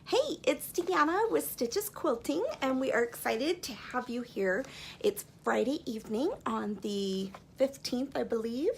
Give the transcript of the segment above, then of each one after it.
Hey, it's Deanna with Stitches Quilting, and we are excited to have you here. It's Friday evening on the 15th, I believe,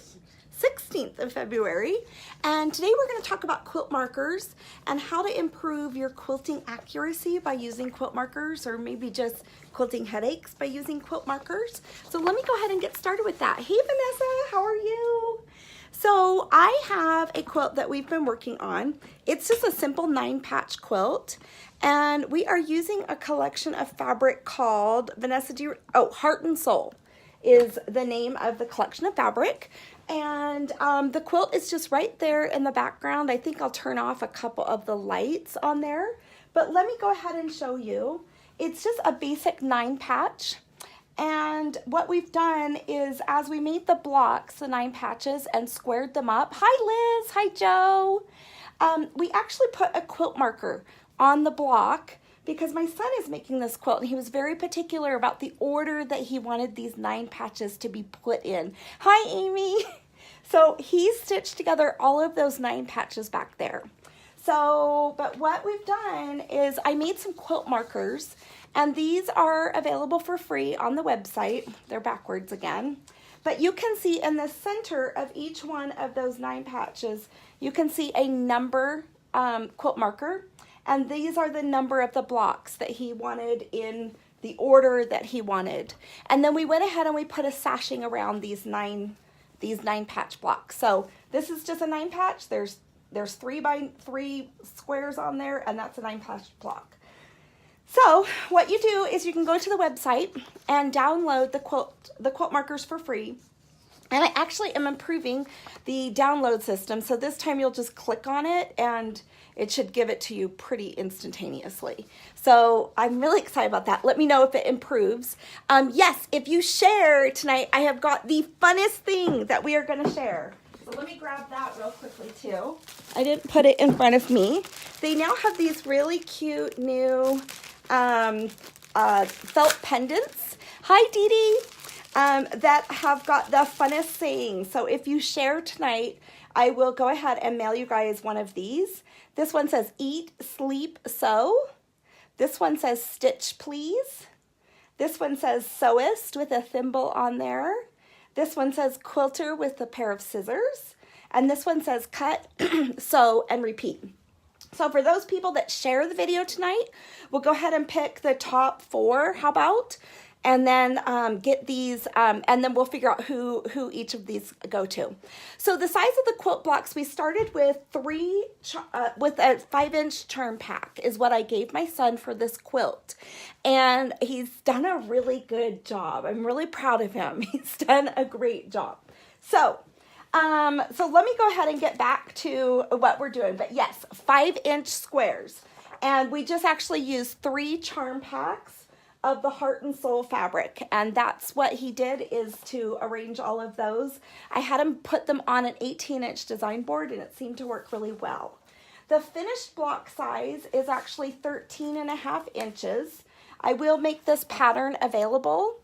16th of February, and today we're going to talk about quilt markers and how to improve your quilting accuracy by using quilt markers, or maybe just quilting headaches by using quilt markers. So let me go ahead and get started with that. Hey Vanessa, how are you? So I have a quilt that we've been working on. It's just a simple 9-patch quilt, and we are using a collection of fabric called, Vanessa, Heart and Soul is the name of the collection of fabric. And the quilt is just right there in the background. I think I'll turn off a couple of the lights on there, but let me go ahead and show you. It's just a basic 9-patch. And what we've done is, as we made the blocks, the 9 patches, and squared them up. Hi Liz, hi Joe. We actually put a quilt marker on the block because my son is making this quilt and he was very particular about the order that he wanted these 9 patches to be put in. Hi Amy. So he stitched together all of those 9 patches back there. So, but what we've done is I made some quilt markers, and these are available for free on the website. They're backwards again. But you can see in the center of each one of those 9 patches, you can see a number quilt marker, and these are the number of the blocks that he wanted in the order that he wanted. And then we went ahead and we put a sashing around these 9 patch blocks. So this is just a 9 patch. There's 3 by 3 squares on there, and that's a 9 patch block. So what you do is you can go to the website and download the quilt markers for free. And I actually am improving the download system. So this time you'll just click on it and it should give it to you pretty instantaneously. So I'm really excited about that. Let me know if it improves. Yes, if you share tonight, I have got the funnest thing that we are going to share. So let me grab that real quickly too. I didn't put it in front of me. They now have these really cute new felt pendants. Hi Dee Dee. That have got the funnest sayings. So if you share tonight, I will go ahead and mail you guys one of these. This one says eat, sleep, sew. This one says stitch please. This one says sewist with a thimble on there. This one says quilter with a pair of scissors. And this one says cut, sew, and repeat. So for those people that share the video tonight, we'll go ahead and pick the top 4, how about? And then get these, and then we'll figure out who each of these go to. So the size of the quilt blocks, we started with with a 5-inch charm pack is what I gave my son for this quilt. And he's done a really good job. I'm really proud of him. He's done a great job. So let me go ahead and get back to what we're doing. But yes, 5-inch squares. And we just actually used 3 charm packs of the Heart and Soul fabric. And that's what he did, is to arrange all of those. I had him put them on an 18-inch design board, and it seemed to work really well. The finished block size is actually 13.5 inches. I will make this pattern available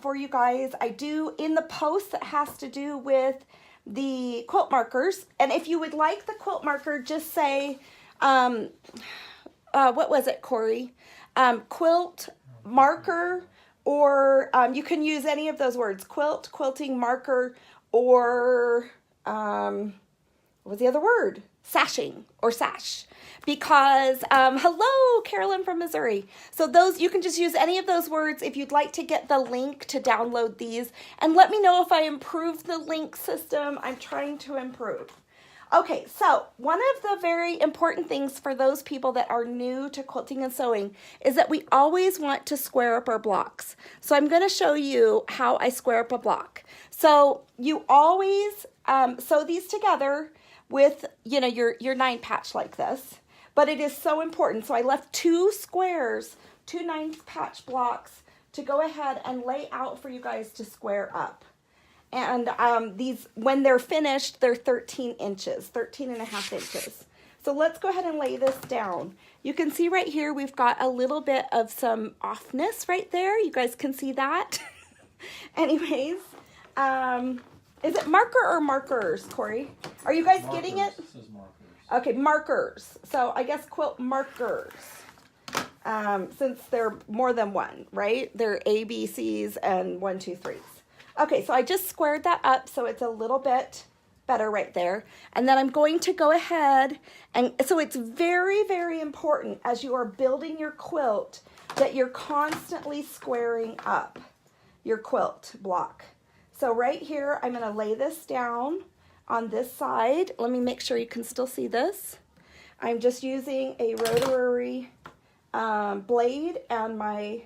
for you guys. I do in the post that has to do with the quilt markers. And if you would like the quilt marker, just say, what was it, Corey? Quilt marker, or you can use any of those words, quilt, quilting, marker, or what was the other word? Sashing or sash. Because, hello, Carolyn from Missouri. So those, you can just use any of those words if you'd like to get the link to download these. And let me know if I improved the link system. I'm trying to improve. Okay, so one of the very important things for those people that are new to quilting and sewing is that we always want to square up our blocks. So I'm going to show you how I square up a block. So you always sew these together with, your 9 patch like this. But it is so important. So I left 2 squares, 2 9 patch blocks to go ahead and lay out for you guys to square up. And these, when they're finished, they're 13 inches, 13.5 inches. So let's go ahead and lay this down. You can see right here, we've got a little bit of some offness right there. You guys can see that. Anyways, is it marker or markers, Corey? Are you guys getting it? This is markers. Okay, markers. So I guess quilt markers. Since they're more than one, right? They're A, B, C's, and 1, 2, 3s. Okay, so I just squared that up so it's a little bit better right there. And then I'm going to go ahead and, so it's very, very important as you are building your quilt that you're constantly squaring up your quilt block. So right here, I'm going to lay this down on this side. Let me make sure you can still see this. I'm just using a rotary blade and my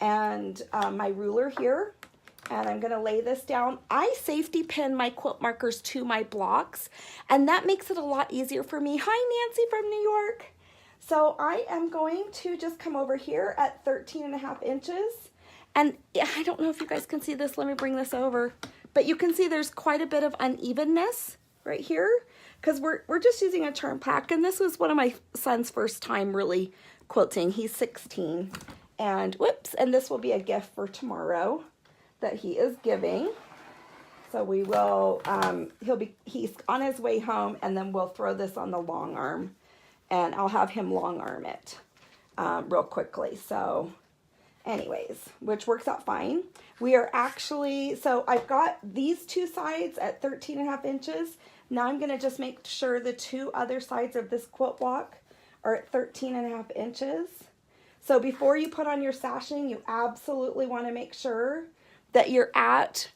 ruler here, and I'm going to lay this down. I safety pin my quilt markers to my blocks, and that makes it a lot easier for me. Hi, Nancy from New York. So I am going to just come over here at 13.5 inches, and I don't know if you guys can see this. Let me bring this over, but you can see there's quite a bit of unevenness right here because we're just using a turn pack, and this was one of my son's first time really quilting. He's 16, and whoops, and this will be a gift for tomorrow that he is giving. So we will, he's on his way home, and then we'll throw this on the long arm, and I'll have him long arm it real quickly. So anyways, which works out fine. We are actually, so I've got these two sides at 13.5 inches. Now I'm going to just make sure the two other sides of this quilt block are at 13.5 inches. So before you put on your sashing, you absolutely want to make sure that you're at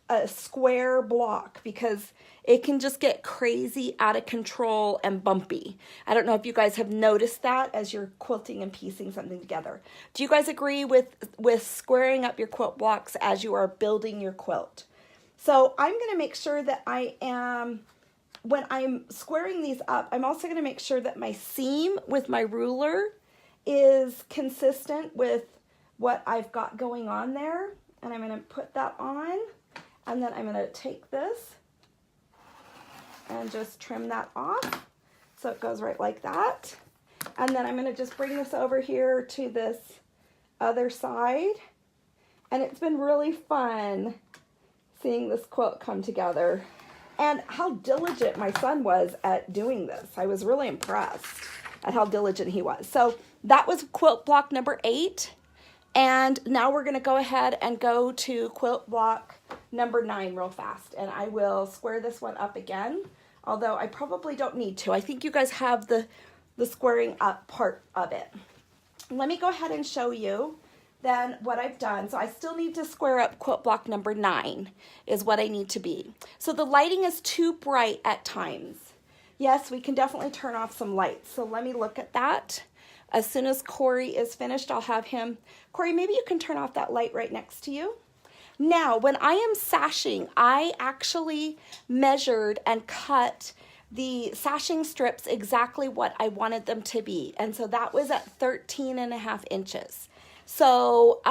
a square block because it can just get crazy out of control and bumpy. I don't know if you guys have noticed that as you're quilting and piecing something together. Do you guys agree with squaring up your quilt blocks as you are building your quilt? So I'm going to make sure that when I'm squaring these up, I'm also going to make sure that my seam with my ruler is consistent with what I've got going on there. And I'm going to put that on, and then I'm going to take this and just trim that off so it goes right like that. And then I'm going to just bring this over here to this other side. And it's been really fun seeing this quilt come together. And how diligent my son was at doing this. I was really impressed at how diligent he was. So that was quilt block number 8. And now we're going to go ahead and go to quilt block number 9 real fast. And I will square this one up again, although I probably don't need to. I think you guys have the squaring up part of it. Let me go ahead and show you then what I've done. So I still need to square up quilt block number 9 is what I need to be. So the lighting is too bright at times. Yes, we can definitely turn off some lights. So let me look at that. As soon as Corey is finished, I'll have him. Corey, maybe you can turn off that light right next to you. Now, when I am sashing, I actually measured and cut the sashing strips exactly what I wanted them to be. And so that was at 13.5 inches. So,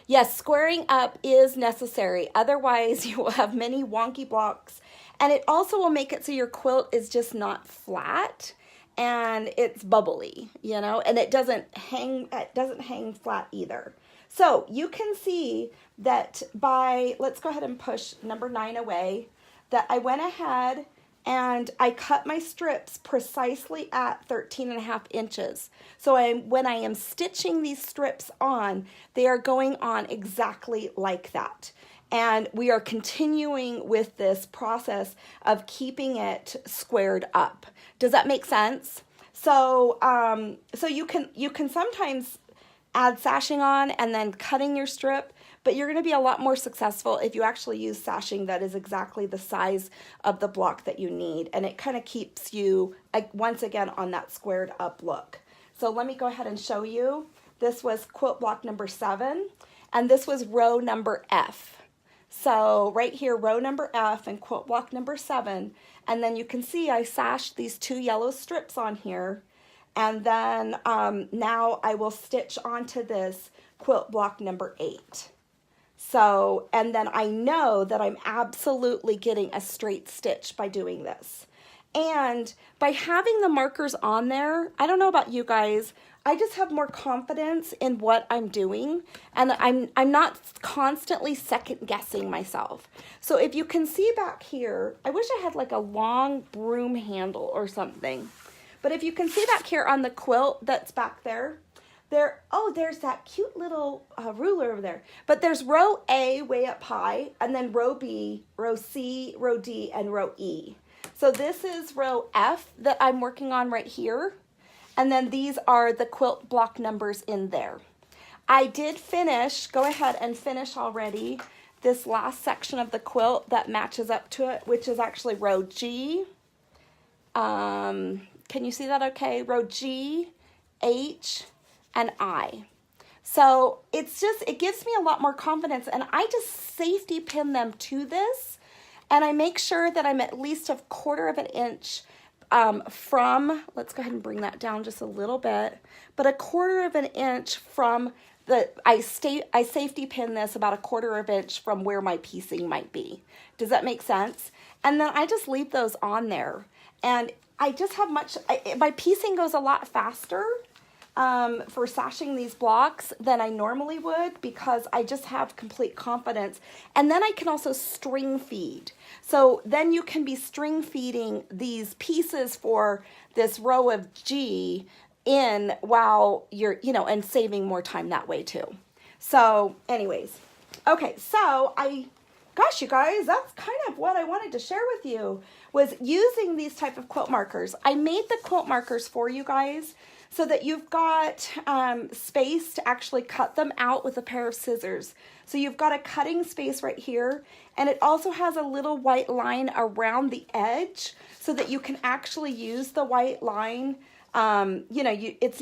yes, squaring up is necessary. Otherwise, you will have many wonky blocks. And it also will make it so your quilt is just not flat and it's bubbly, you know, and it doesn't hang flat either. So you can see that let's go ahead and push number 9 away, that I went ahead and I cut my strips precisely at 13.5 inches. So when I am stitching these strips on, they are going on exactly like that. And we are continuing with this process of keeping it squared up. Does that make sense? So, so you can sometimes add sashing on and then cutting your strip, but you're going to be a lot more successful if you actually use sashing that is exactly the size of the block that you need. And it kind of keeps you, once again, on that squared up look. So let me go ahead and show you. This was quilt block number 7, and this was row number F. So right here, row number F and quilt block number 7. And then you can see I sashed these 2 yellow strips on here. And then now I will stitch onto this quilt block number 8. So, and then I know that I'm absolutely getting a straight stitch by doing this. And by having the markers on there, I don't know about you guys, I just have more confidence in what I'm doing, and I'm not constantly second guessing myself. So if you can see back here, I wish I had like a long broom handle or something. But if you can see back here on the quilt that's back there, there's that cute little ruler over there. But there's row A way up high, and then row B, row C, row D, and row E. So this is row F that I'm working on right here. And then these are the quilt block numbers in there. I did finish, go ahead and finish already, this last section of the quilt that matches up to it, which is actually row G. Can you see that okay? Row G, H, and I. So it gives me a lot more confidence, and I just safety pin them to this, and I make sure that I'm at least a 1/4 of an inch from, let's go ahead and bring that down just a little bit, but a 1/4 of an inch from I safety pin this about a 1/4 of an inch from where my piecing might be. Does that make sense? And then I just leave those on there, and I just have my piecing goes a lot faster for sashing these blocks than I normally would, because I just have complete confidence. And then I can also string feed. So then you can be string feeding these pieces for this row of G in while you're, and saving more time that way too. So anyways, okay, so gosh, you guys, that's kind of what I wanted to share with you, was using these type of quilt markers. I made the quilt markers for you guys so that you've got space to actually cut them out with a pair of scissors. So you've got a cutting space right here, and it also has a little white line around the edge so that you can actually use the white line. It's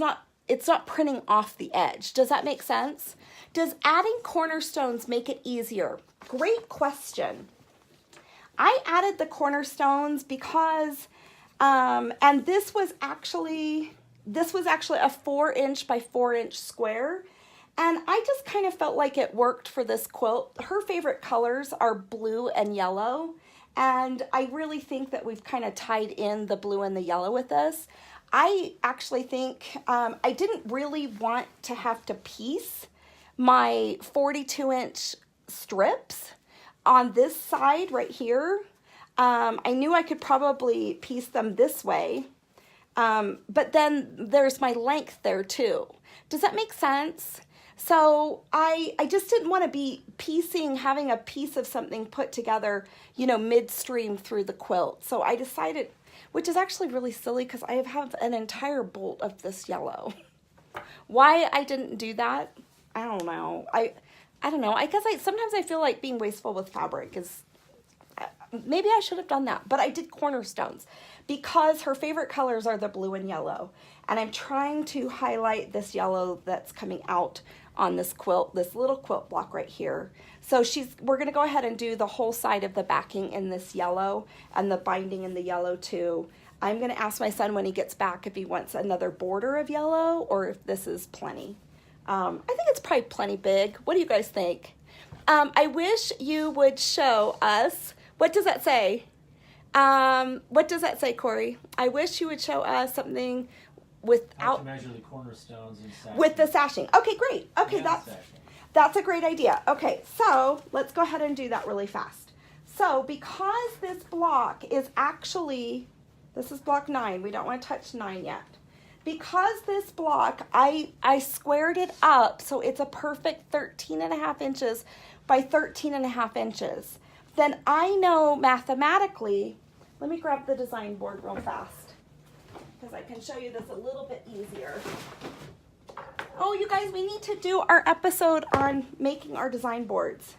not printing off the edge. Does that make sense? Does adding cornerstones make it easier? Great question. I added the cornerstones because, and this was actually a 4" by 4" square. And I just kind of felt like it worked for this quilt. Her favorite colors are blue and yellow. And I really think that we've kind of tied in the blue and the yellow with this. I actually think I didn't really want to have to piece my 42" strips on this side right here. I knew I could probably piece them this way. But then there's my length there too. Does that make sense? So I just didn't want to be having a piece of something put together, midstream through the quilt. So I decided, which is actually really silly because I have an entire bolt of this yellow. Why I didn't do that, I don't know. I don't know. I guess sometimes I feel like being wasteful with fabric is, maybe I should have done that, but I did cornerstones because her favorite colors are the blue and yellow. And I'm trying to highlight this yellow that's coming out on this quilt, this little quilt block right here. So we're gonna go ahead and do the whole side of the backing in this yellow and the binding in the yellow too. I'm gonna ask my son when he gets back if he wants another border of yellow or if this is plenty. I think it's probably plenty big. What do you guys think? I wish you would show us, what does that say? What does that say, Corey? I wish you would show us something without... How to measure the cornerstones and sashing. With the sashing. Okay, great. Okay, that's a great idea. Okay, so let's go ahead and do that really fast. So because this block is actually, this is block 9. We don't want to touch 9 yet. Because this block, I squared it up so it's a perfect 13.5 inches by 13.5 inches. Then I know mathematically, let me grab the design board real fast because I can show you this a little bit easier. Oh, you guys, we need to do our episode on making our design boards.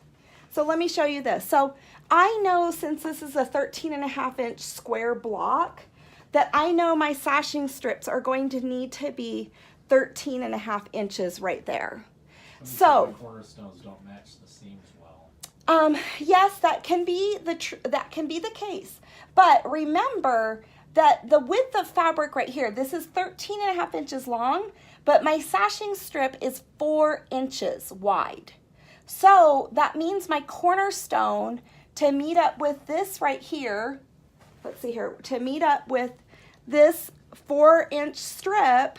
So let me show you this. So I know, since this is a 13.5 inch square block, that I know my sashing strips are going to need to be 13.5 inches right there. So the cornerstones don't match the seams well. Yes, that can be the case. But remember that the width of fabric right here, this is 13.5 inches long, but my sashing strip is 4 inches wide. So that means my cornerstone to meet up with this right here let's see here, to meet up with this 4-inch strip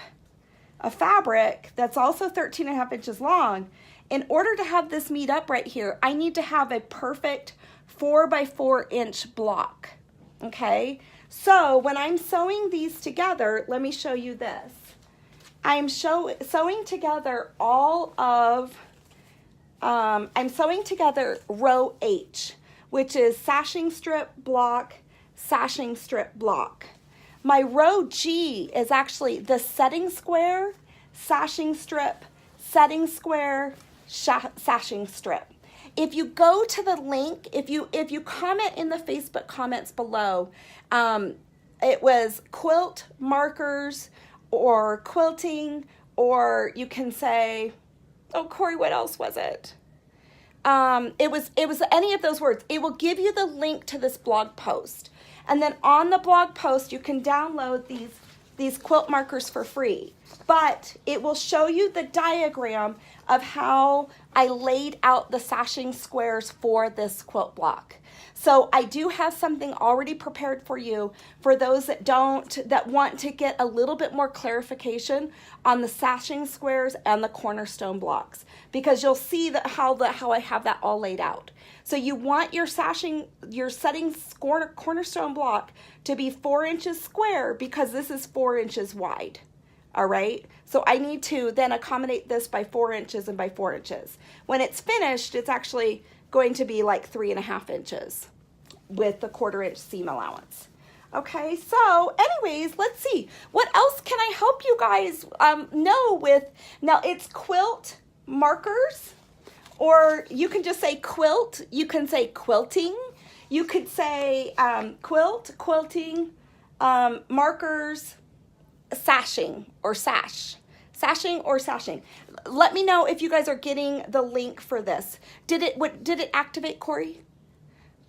of fabric that's also 13.5 inches long. In order to have this meet up right here, I need to have a perfect 4 by 4 inch block. Okay, so when I'm sewing these together, let me show you this. I'm sewing together all of, I'm sewing together row H, which is sashing strip, block, sashing strip, block. My row G is actually the setting square, sashing strip, setting square, sashing strip. If you go to the link, if you comment in the Facebook comments below, it was quilt markers or quilting, or you can say, oh, Corey, what else was it? It was any of those words. It will give you the link to this blog post. And then on the blog post, you can download these quilt markers for free. But it will show you the diagram of how I laid out the sashing squares for this quilt block. So I do have something already prepared for you for those that want to get a little bit more clarification on the sashing squares and the cornerstone blocks, because you'll see how I have that all laid out. So you want your setting cornerstone block to be 4 inches square, because this is 4 inches wide. All right, so I need to then accommodate this by 4 inches and by 4 inches. When it's finished, it's actually going to be like 3.5 inches with the 1/4 inch seam allowance. Okay, so anyways, let's see. What else can I help you guys know with? Now, it's quilt markers, or you can just say quilt. You can say quilting. You could say quilt, quilting, markers, sashing or sash. Sashing or sashing. Let me know if you guys are getting the link for this. Did it activate, Corey?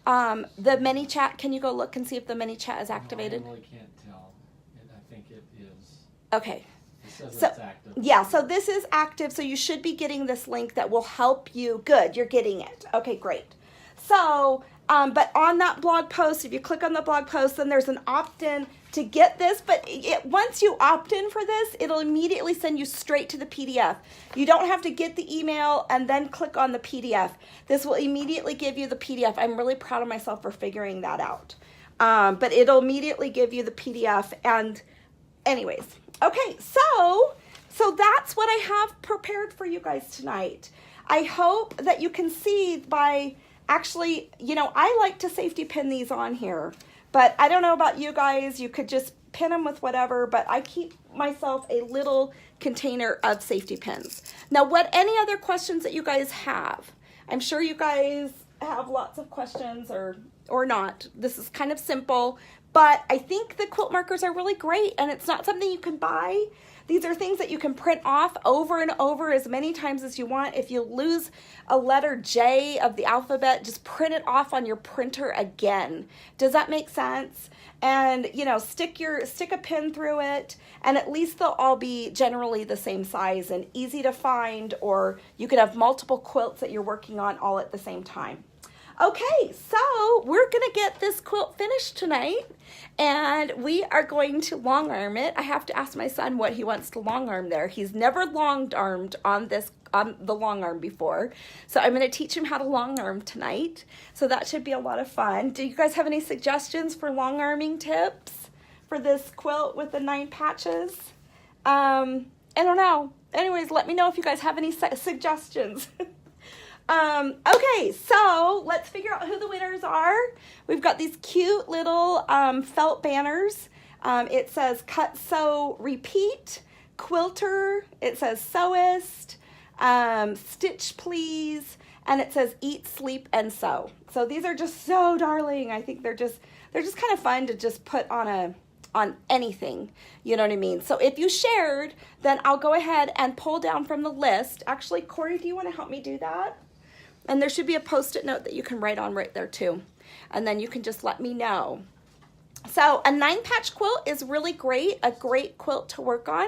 The mini chat, can you go look and see if the mini chat is activated? No, I really can't tell. I think it is. Okay. It says So, it's active. yeah, so this is active, so you should be getting this link that will help you. Good, you're getting it. Okay, great. So, but on that blog post, if you click on the blog post, then there's an opt-in to get this, but once you opt in for this, it'll immediately send you straight to the PDF. You don't have to get the email and then click on the PDF. This will immediately give you the PDF. I'm really proud of myself for figuring that out. But it'll immediately give you the PDF. And anyways, okay, so that's what I have prepared for you guys tonight. I hope that you can see by actually, I like to safety pin these on here. But I don't know about you guys, you could just pin them with whatever, but I keep myself a little container of safety pins. Now, any other questions that you guys have? I'm sure you guys have lots of questions or not. This is kind of simple, but I think the quilt markers are really great, and it's not something you can buy. These are things that you can print off over and over as many times as you want. If you lose a letter J of the alphabet, just print it off on your printer again. Does that make sense? And, stick a pin through it, and at least they'll all be generally the same size and easy to find, or you could have multiple quilts that you're working on all at the same time. Okay, so we're going to get this quilt finished tonight, and we are going to long arm it. I have to ask my son what he wants to long arm there. He's never long armed on the long arm before, so I'm going to teach him how to long arm tonight. So that should be a lot of fun. Do you guys have any suggestions for long arming tips for this quilt with the 9 patches? I don't know. Anyways, let me know if you guys have any suggestions. Okay, so let's figure out who the winners are. We've got these cute little felt banners. It says cut, sew, repeat, quilter. It says sewist, stitch please, and it says eat, sleep, and sew. So these are just so darling. I think they're just kind of fun to just put on anything, you know what I mean? So if you shared, then I'll go ahead and pull down from the list. Actually, Corey, do you want to help me do that? And there should be a Post-it note that you can write on right there too. And then you can just let me know. So a 9-patch quilt is really great, a great quilt to work on.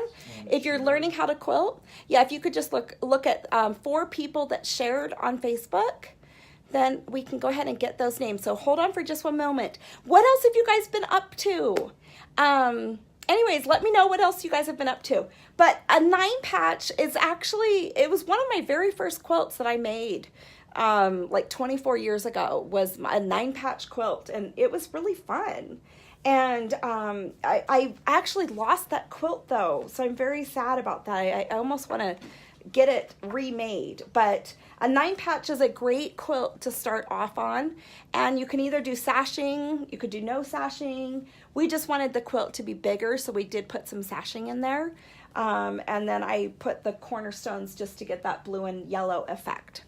If you're learning how to quilt, yeah, if you could just look at 4 people that shared on Facebook, then we can go ahead and get those names. So hold on for just one moment. What else have you guys been up to? Anyways, let me know what else you guys have been up to. But a 9-patch is actually, it was one of my very first quilts that I made like 24 years ago, was a 9-patch quilt, and it was really fun. And I actually lost that quilt though, so I'm very sad about that. I almost want to get it remade, but a 9-patch is a great quilt to start off on, and you can either do sashing, you could do no sashing. We just wanted the quilt to be bigger, so we did put some sashing in there, and then I put the cornerstones just to get that blue and yellow effect.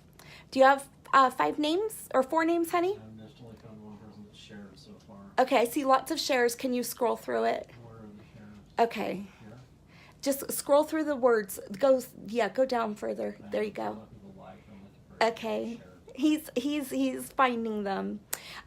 Do you have 5 names or 4 names, honey? I've just only found one person that's shared so far. Okay, I see lots of shares. Can you scroll through it? Where are the shares? Okay. Here? Just scroll through the words. Go down further. There you A go. lot of people like them, looking for Okay. shares. He's finding them.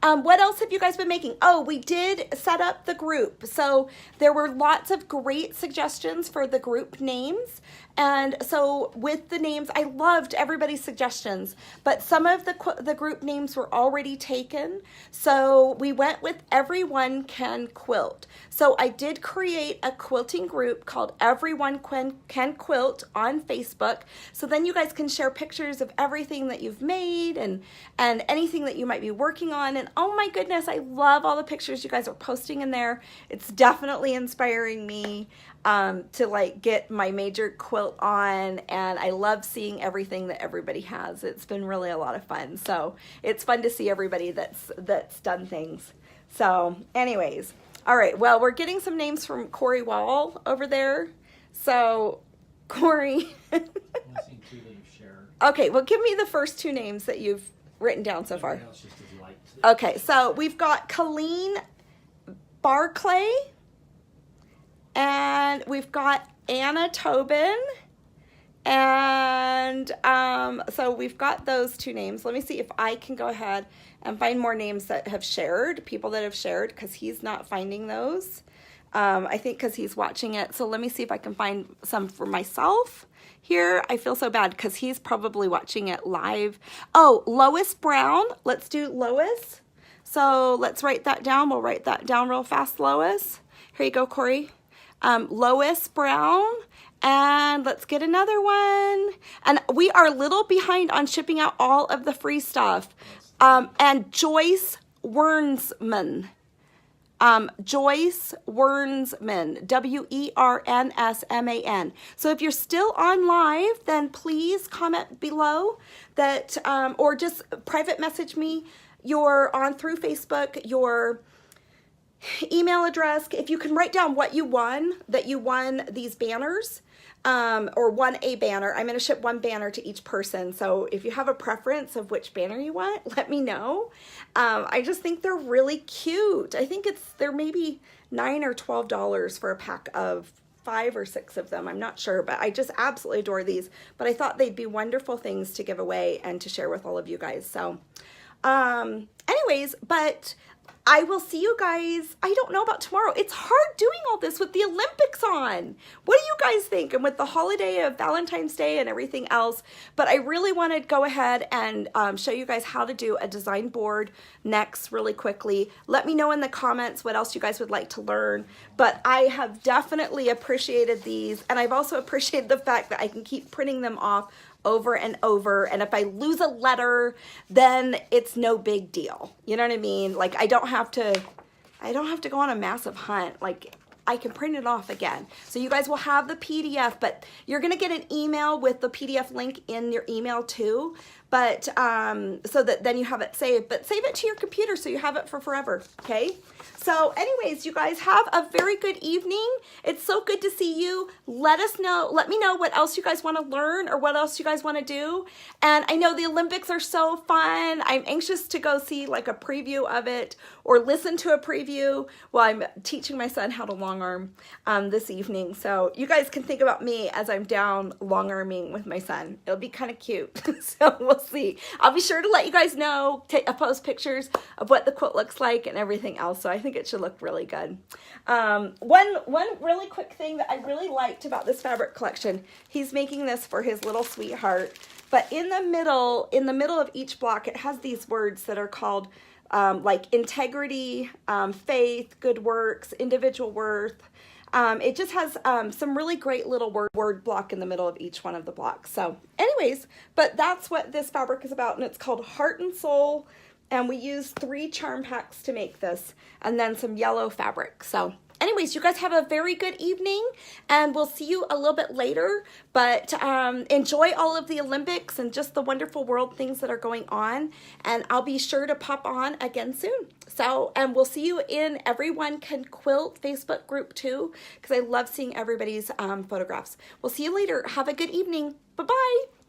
What else have you guys been making? Oh, we did set up the group. So there were lots of great suggestions for the group names. And so with the names, I loved everybody's suggestions, but some of the group names were already taken. So we went with Everyone Can Quilt. So I did create a quilting group called Everyone Can Quilt on Facebook. So then you guys can share pictures of everything that you've made and anything that you might be working on. And oh my goodness, I love all the pictures you guys are posting in there. It's definitely inspiring me to like get my major quilt on, and I love seeing everything that everybody has. It's been really a lot of fun. So it's fun to see everybody that's done things. So anyways, all right, well, we're getting some names from Corey Wall over there. So Corey. I've only seen 2 that you've shared. Okay, well, give me the first 2 names that you've written down so far. Everything else just is liked. Okay, so we've got Colleen Barclay, and we've got Anna Tobin, and so we've got those 2 names. Let me see if I can go ahead and find more names that have shared, people that have shared, because he's not finding those. I think because he's watching it. So let me see if I can find some for myself here. I feel so bad because he's probably watching it live. Oh, Lois Brown. Let's do Lois. So let's write that down. We'll write that down real fast, Lois. Here you go, Corey. Lois Brown. And let's get another one. And we are a little behind on shipping out all of the free stuff. And Joyce Wernsman. Joyce Wernsman, Wernsman. So if you're still on live, then please comment below that, or just private message me on through Facebook, your email address. If you can write down what you won, that you won these banners, or won a banner. I'm going to ship 1 banner to each person. So if you have a preference of which banner you want, let me know. I just think they're really cute. I think they're maybe $9 or $12 for a pack of 5 or 6 of them. I'm not sure, but I just absolutely adore these. But I thought they'd be wonderful things to give away and to share with all of you guys. So anyways, but I will see you guys. I don't know about tomorrow. It's hard doing all this with the Olympics on. What do you guys think? And with the holiday of Valentine's Day and everything else. But I really want to go ahead and show you guys how to do a design board next really quickly. Let me know in the comments what else you guys would like to learn. But I have definitely appreciated these. And I've also appreciated the fact that I can keep printing them off over and over, and if I lose a letter, then it's no big deal. You know what I mean? Like I don't have to go on a massive hunt. Like I can print it off again. So you guys will have the PDF, but you're gonna get an email with the PDF link in your email too. But so that then you have it saved, but save it to your computer so you have it for forever, okay? So anyways, you guys have a very good evening. It's so good to see you. Let me know what else you guys want to learn or what else you guys want to do. And I know the Olympics are so fun. I'm anxious to go see like a preview of it or listen to a preview while I'm teaching my son how to long arm this evening. So you guys can think about me as I'm down long arming with my son. It'll be kind of cute. So we'll see. I'll be sure to let you guys know, post pictures of what the quilt looks like and everything else. So I think it should look really good. One really quick thing that I really liked about this fabric collection, he's making this for his little sweetheart, but in the middle of each block, it has these words that are called like integrity, faith, good works, individual worth. It just has some really great little word block in the middle of each one of the blocks. So anyways, but that's what this fabric is about, and it's called Heart and Soul, and we used 3 charm packs to make this, and then some yellow fabric. So anyways, you guys have a very good evening, and we'll see you a little bit later, but enjoy all of the Olympics and just the wonderful world things that are going on, and I'll be sure to pop on again soon. So, and we'll see you in Everyone Can Quilt Facebook group too, because I love seeing everybody's photographs. We'll see you later. Have a good evening. Bye-bye.